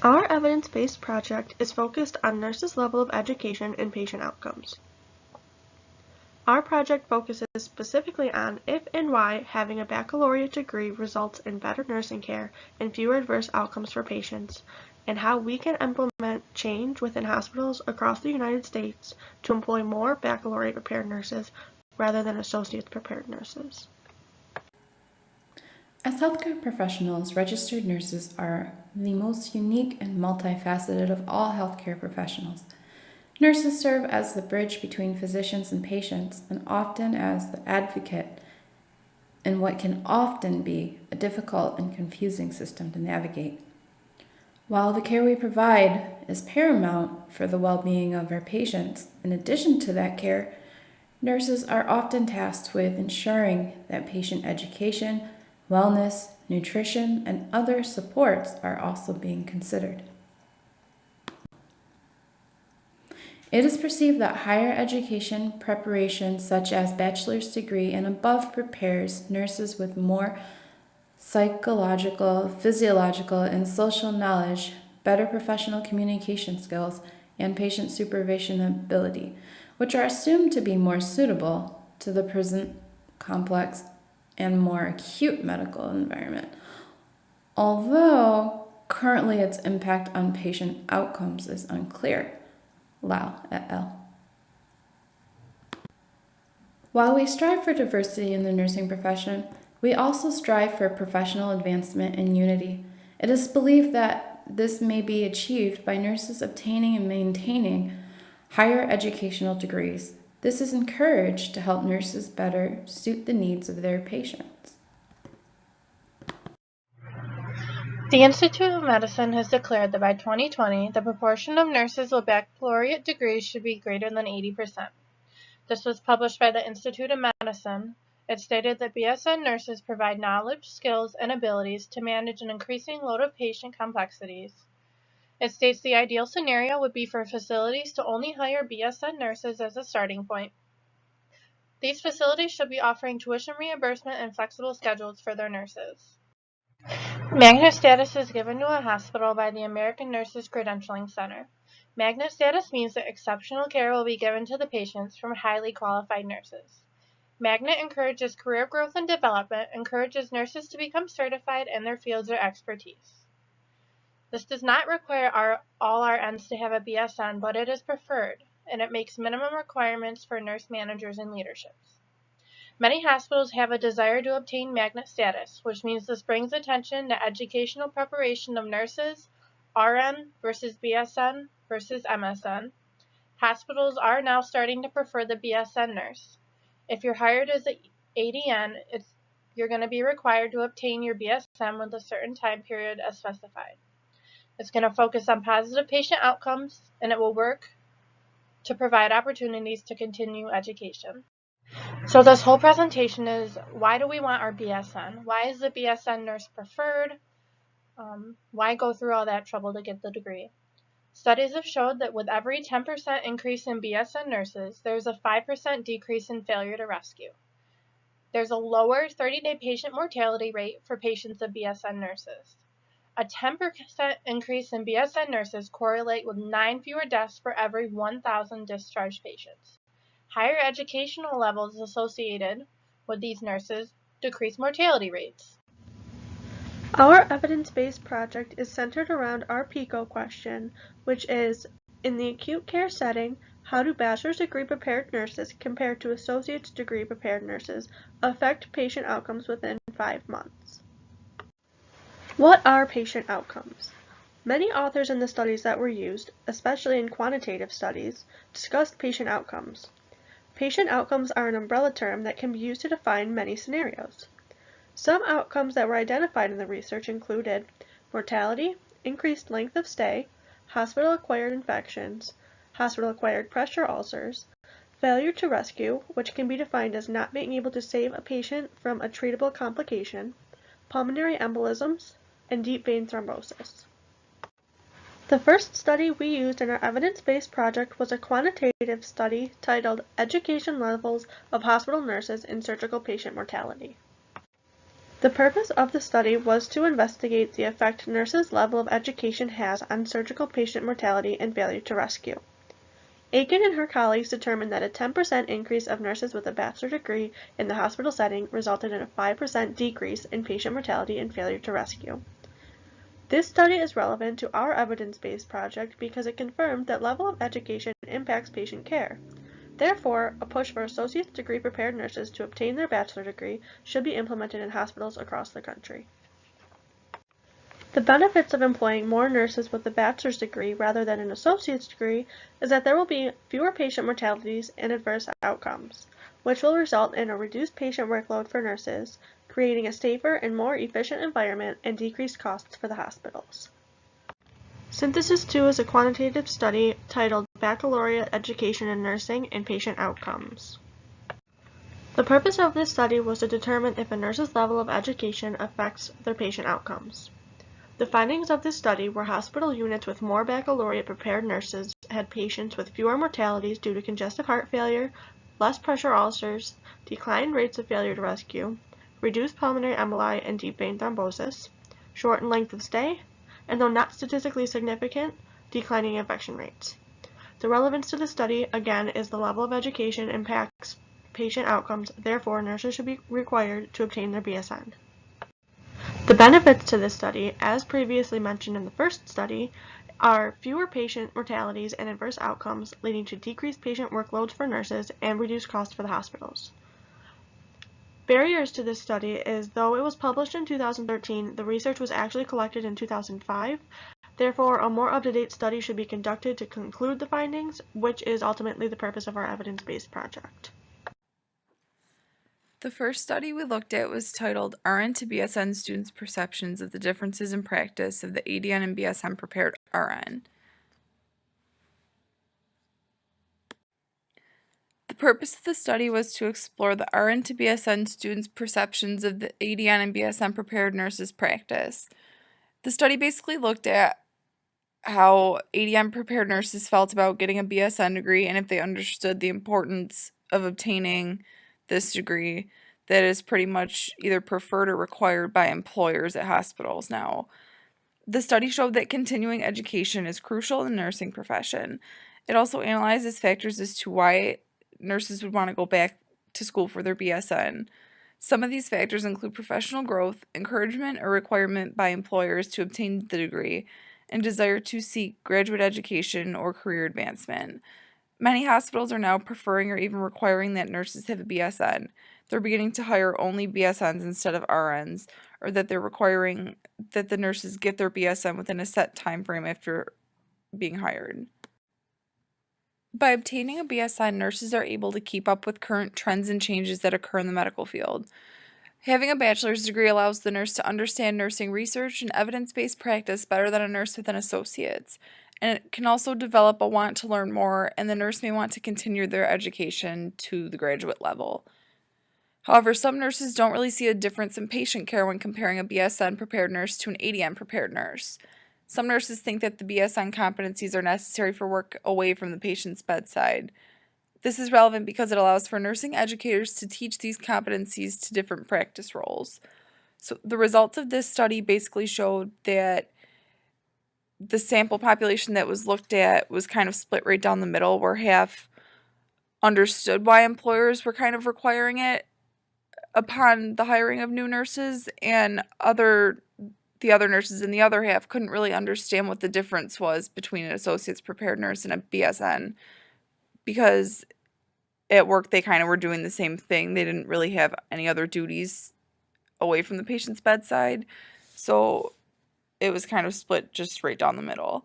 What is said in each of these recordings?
Our evidence-based project is focused on nurses' level of education and patient outcomes. Our project focuses specifically on if and why having a baccalaureate degree results in better nursing care and fewer adverse outcomes for patients, and how we can implement change within hospitals across the United States to employ more baccalaureate-prepared nurses rather than associates-prepared nurses. As healthcare professionals, registered nurses are the most unique and multifaceted of all healthcare professionals. Nurses serve as the bridge between physicians and patients, and often as the advocate in what can often be a difficult and confusing system to navigate. While the care we provide is paramount for the well-being of our patients, in addition to that care, nurses are often tasked with ensuring that patient education, wellness, nutrition, and other supports are also being considered. It is perceived that higher education preparation, such as bachelor's degree and above, prepares nurses with more psychological, physiological, and social knowledge, better professional communication skills, and patient supervision ability, which are assumed to be more suitable to the present complex and more acute medical environment, although currently its impact on patient outcomes is unclear. Lau et al. While we strive for diversity in the nursing profession, we also strive for professional advancement and unity. It is believed that this may be achieved by nurses obtaining and maintaining higher educational degrees. This is encouraged to help nurses better suit the needs of their patients. The Institute of Medicine has declared that by 2020, the proportion of nurses with baccalaureate degrees should be greater than 80%. This was published by the Institute of Medicine. It stated that BSN nurses provide knowledge, skills, and abilities to manage an increasing load of patient complexities. It states the ideal scenario would be for facilities to only hire BSN nurses as a starting point. These facilities should be offering tuition reimbursement and flexible schedules for their nurses. Magnet status is given to a hospital by the American Nurses Credentialing Center. Magnet status means that exceptional care will be given to the patients from highly qualified nurses. Magnet encourages career growth and development, encourages nurses to become certified in their fields or expertise. This does not require all RNs to have a BSN, but it is preferred, and it makes minimum requirements for nurse managers and leaderships. Many hospitals have a desire to obtain magnet status, which means this brings attention to educational preparation of nurses, RN versus BSN versus MSN. Hospitals are now starting to prefer the BSN nurse. If you're hired as an ADN, you're going to be required to obtain your BSN with a certain time period as specified. It's going to focus on positive patient outcomes, and it will work to provide opportunities to continue education. So this whole presentation is, why do we want our BSN? Why is the BSN nurse preferred? Why go through all that trouble to get the degree? Studies have showed that with every 10% increase in BSN nurses, there's a 5% decrease in failure to rescue. There's a lower 30-day patient mortality rate for patients of BSN nurses. A 10% increase in BSN nurses correlate with 9 fewer deaths for every 1,000 discharged patients. Higher educational levels associated with these nurses decrease mortality rates. Our evidence-based project is centered around our PICO question, which is, in the acute care setting, how do bachelor's degree prepared nurses compared to associate's degree prepared nurses affect patient outcomes within 5 months? What are patient outcomes? Many authors in the studies that were used, especially in quantitative studies, discussed patient outcomes. Patient outcomes are an umbrella term that can be used to define many scenarios. Some outcomes that were identified in the research included mortality, increased length of stay, hospital-acquired infections, hospital-acquired pressure ulcers, failure to rescue, which can be defined as not being able to save a patient from a treatable complication, pulmonary embolisms, and deep vein thrombosis. The first study we used in our evidence-based project was a quantitative study titled Education Levels of Hospital Nurses in Surgical Patient Mortality. The purpose of the study was to investigate the effect nurses' level of education has on surgical patient mortality and failure to rescue. Aiken and her colleagues determined that a 10% increase of nurses with a bachelor's degree in the hospital setting resulted in a 5% decrease in patient mortality and failure to rescue. This study is relevant to our evidence-based project because it confirmed that level of education impacts patient care. Therefore, a push for associate's degree prepared nurses to obtain their bachelor's degree should be implemented in hospitals across the country. The benefits of employing more nurses with a bachelor's degree rather than an associate's degree is that there will be fewer patient mortalities and adverse outcomes, which will result in a reduced patient workload for nurses, creating a safer and more efficient environment and decreased costs for the hospitals. Synthesis 2 is a quantitative study titled Baccalaureate Education in Nursing and Patient Outcomes. The purpose of this study was to determine if a nurse's level of education affects their patient outcomes. The findings of this study were hospital units with more baccalaureate-prepared nurses had patients with fewer mortalities due to congestive heart failure, less pressure ulcers, declined rates of failure to rescue, reduced pulmonary emboli and deep vein thrombosis, shortened length of stay, and though not statistically significant, declining infection rates. The relevance to the study, again, is the level of education impacts patient outcomes, therefore nurses should be required to obtain their BSN. The benefits to this study, as previously mentioned in the first study, are fewer patient mortalities and adverse outcomes leading to decreased patient workloads for nurses and reduced costs for the hospitals. Barriers to this study is, though it was published in 2013, the research was actually collected in 2005. Therefore, a more up-to-date study should be conducted to conclude the findings, which is ultimately the purpose of our evidence-based project. The first study we looked at was titled RN to BSN Students' Perceptions of the Differences in Practice of the ADN and BSN Prepared RN. The purpose of the study was to explore the RN to BSN students' perceptions of the ADN and BSN prepared nurses' practice. The study basically looked at how ADN prepared nurses felt about getting a BSN degree and if they understood the importance of obtaining this degree that is pretty much either preferred or required by employers at hospitals now. The study showed that continuing education is crucial in the nursing profession. It also analyzes factors as to why nurses would want to go back to school for their BSN. Some of these factors include professional growth, encouragement or requirement by employers to obtain the degree, and desire to seek graduate education or career advancement. Many hospitals are now preferring or even requiring that nurses have a BSN. They're beginning to hire only BSNs instead of RNs, or that they're requiring that the nurses get their BSN within a set time frame after being hired. By obtaining a BSN, nurses are able to keep up with current trends and changes that occur in the medical field. Having a bachelor's degree allows the nurse to understand nursing research and evidence-based practice better than a nurse with an associate's, and it can also develop a want to learn more, and the nurse may want to continue their education to the graduate level. However, some nurses don't really see a difference in patient care when comparing a BSN prepared nurse to an ADN prepared nurse. Some nurses think that the BSN competencies are necessary for work away from the patient's bedside. This is relevant because it allows for nursing educators to teach these competencies to different practice roles. So the results of this study basically showed that the sample population that was looked at was kind of split right down the middle, where half understood why employers were kind of requiring it upon the hiring of new nurses, and the other nurses in the other half couldn't really understand what the difference was between an associate's prepared nurse and a BSN, because at work they kind of were doing the same thing. They didn't really have any other duties away from the patient's bedside, so it was kind of split just right down the middle.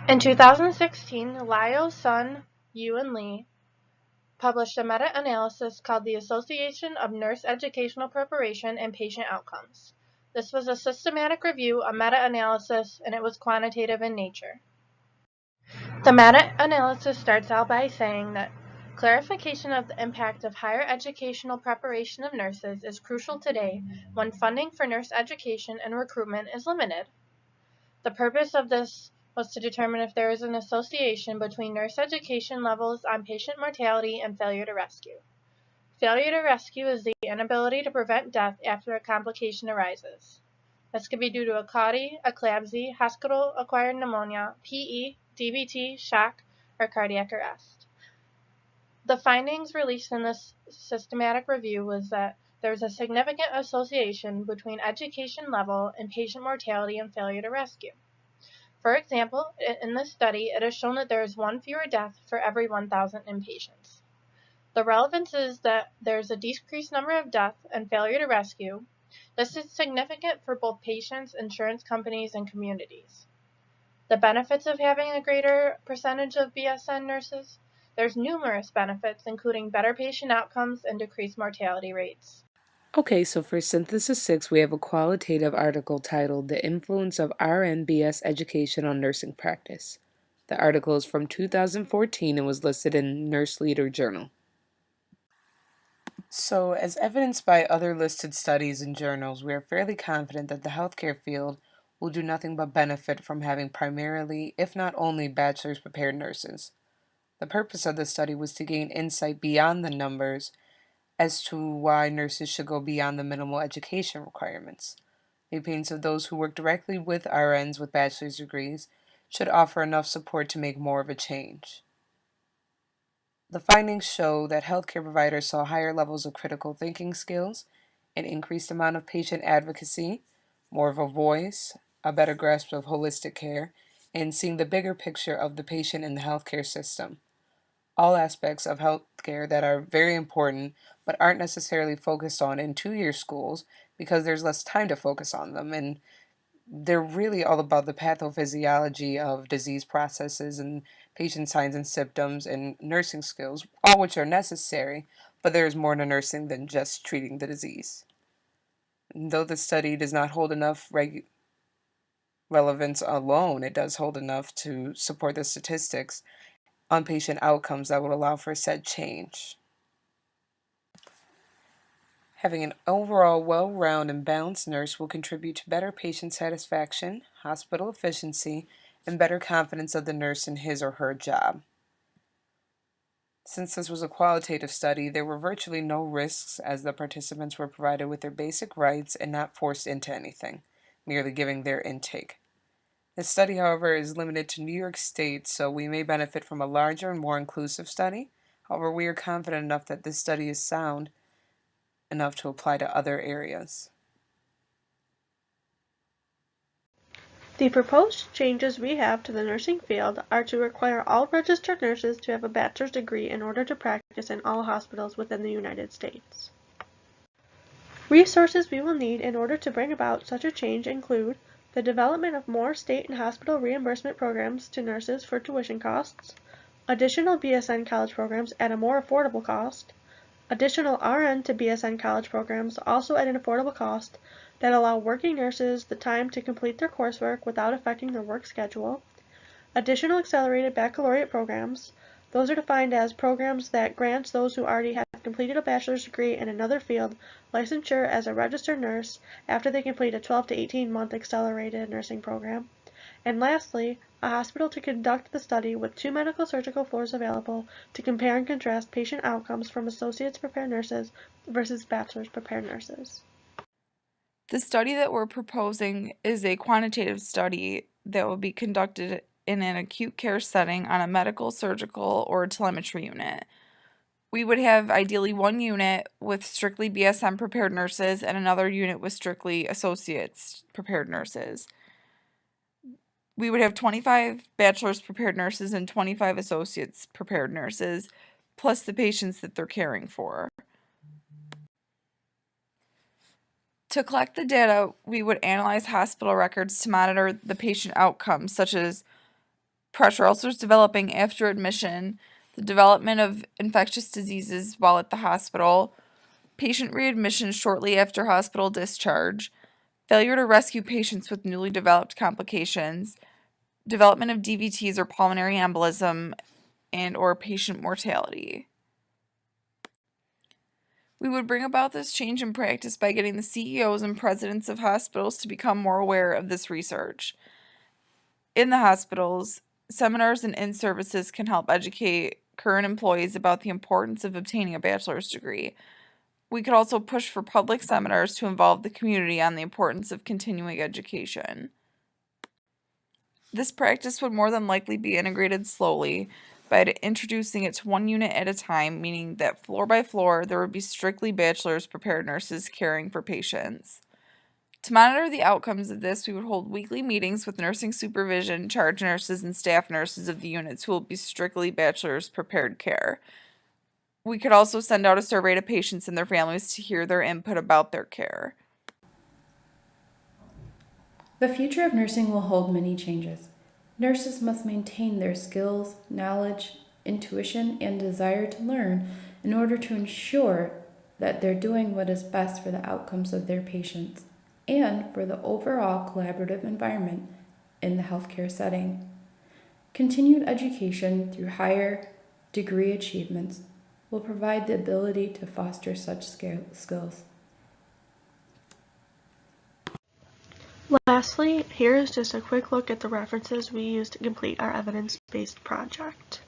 In 2016, Lyle, Sun, Yu, and Lee published a meta-analysis called the Association of Nurse Educational Preparation and Patient Outcomes. This was a systematic review, a meta-analysis, and it was quantitative in nature. The meta-analysis starts out by saying that clarification of the impact of higher educational preparation of nurses is crucial today when funding for nurse education and recruitment is limited. The purpose of this was to determine if there is an association between nurse education levels on patient mortality and failure to rescue. Failure to rescue is the inability to prevent death after a complication arises. This could be due to a CAUTI, eclampsia, hospital-acquired pneumonia, PE, DVT, shock, or cardiac arrest. The findings released in this systematic review was that there is a significant association between education level and patient mortality and failure to rescue. For example, in this study, it is shown that there is one fewer death for every 1,000 inpatients. The relevance is that there is a decreased number of deaths and failure to rescue. This is significant for both patients, insurance companies, and communities. The benefits of having a greater percentage of BSN nurses. There's numerous benefits, including better patient outcomes and decreased mortality rates. Okay, so for Synthesis 6, we have a qualitative article titled The Influence of RN-BS Education on Nursing Practice. The article is from 2014 and was listed in Nurse Leader Journal. So, as evidenced by other listed studies and journals, we are fairly confident that the healthcare field will do nothing but benefit from having primarily, if not only, bachelor's prepared nurses. The purpose of the study was to gain insight beyond the numbers as to why nurses should go beyond the minimal education requirements. The opinions of those who work directly with RNs with bachelor's degrees should offer enough support to make more of a change. The findings show that healthcare providers saw higher levels of critical thinking skills, an increased amount of patient advocacy, more of a voice, a better grasp of holistic care, and seeing the bigger picture of the patient in the healthcare system. All aspects of healthcare that are very important but aren't necessarily focused on in two-year schools because there's less time to focus on them, and they're really all about the pathophysiology of disease processes and patient signs and symptoms and nursing skills, all which are necessary, but there is more to nursing than just treating the disease. And though the study does not hold enough relevance alone, it does hold enough to support the statistics on patient outcomes that would allow for said change. Having an overall well-rounded and balanced nurse will contribute to better patient satisfaction, hospital efficiency, and better confidence of the nurse in his or her job. Since this was a qualitative study, there were virtually no risks as the participants were provided with their basic rights and not forced into anything, merely giving their intake. This study, however, is limited to New York State, so we may benefit from a larger and more inclusive study. However, we are confident enough that this study is sound enough to apply to other areas. The proposed changes we have to the nursing field are to require all registered nurses to have a bachelor's degree in order to practice in all hospitals within the United States. Resources we will need in order to bring about such a change include the development of more state and hospital reimbursement programs to nurses for tuition costs, additional BSN college programs at a more affordable cost, additional RN to BSN college programs also at an affordable cost that allow working nurses the time to complete their coursework without affecting their work schedule, additional accelerated baccalaureate programs. Those are defined as programs that grants those who already have completed a bachelor's degree in another field licensure as a registered nurse after they complete a 12 to 18-month accelerated nursing program. And lastly, a hospital to conduct the study with 2 medical surgical floors available to compare and contrast patient outcomes from associates prepared nurses versus bachelor's prepared nurses. The study that we're proposing is a quantitative study that will be conducted in an acute care setting on a medical, surgical, or telemetry unit. We would have ideally one unit with strictly BSN prepared nurses and another unit with strictly associates prepared nurses. We would have 25 bachelor's prepared nurses and 25 associates prepared nurses, plus the patients that they're caring for. To collect the data, we would analyze hospital records to monitor the patient outcomes, such as pressure ulcers developing after admission, the development of infectious diseases while at the hospital, patient readmission shortly after hospital discharge, failure to rescue patients with newly developed complications, development of DVTs or pulmonary embolism, and or patient mortality. We would bring about this change in practice by getting the CEOs and presidents of hospitals to become more aware of this research. In the hospitals, seminars and in-services can help educate current employees about the importance of obtaining a bachelor's degree. We could also push for public seminars to involve the community on the importance of continuing education. This practice would more than likely be integrated slowly by introducing it to one unit at a time, meaning that floor by floor there would be strictly bachelor's prepared nurses caring for patients. To monitor the outcomes of this, we would hold weekly meetings with nursing supervision, charge nurses, and staff nurses of the units who will be strictly bachelor's prepared care. We could also send out a survey to patients and their families to hear their input about their care. The future of nursing will hold many changes. Nurses must maintain their skills, knowledge, intuition, and desire to learn in order to ensure that they're doing what is best for the outcomes of their patients and for the overall collaborative environment in the healthcare setting. Continued education through higher degree achievements will provide the ability to foster such skills. Lastly, here is just a quick look at the references we used to complete our evidence-based project.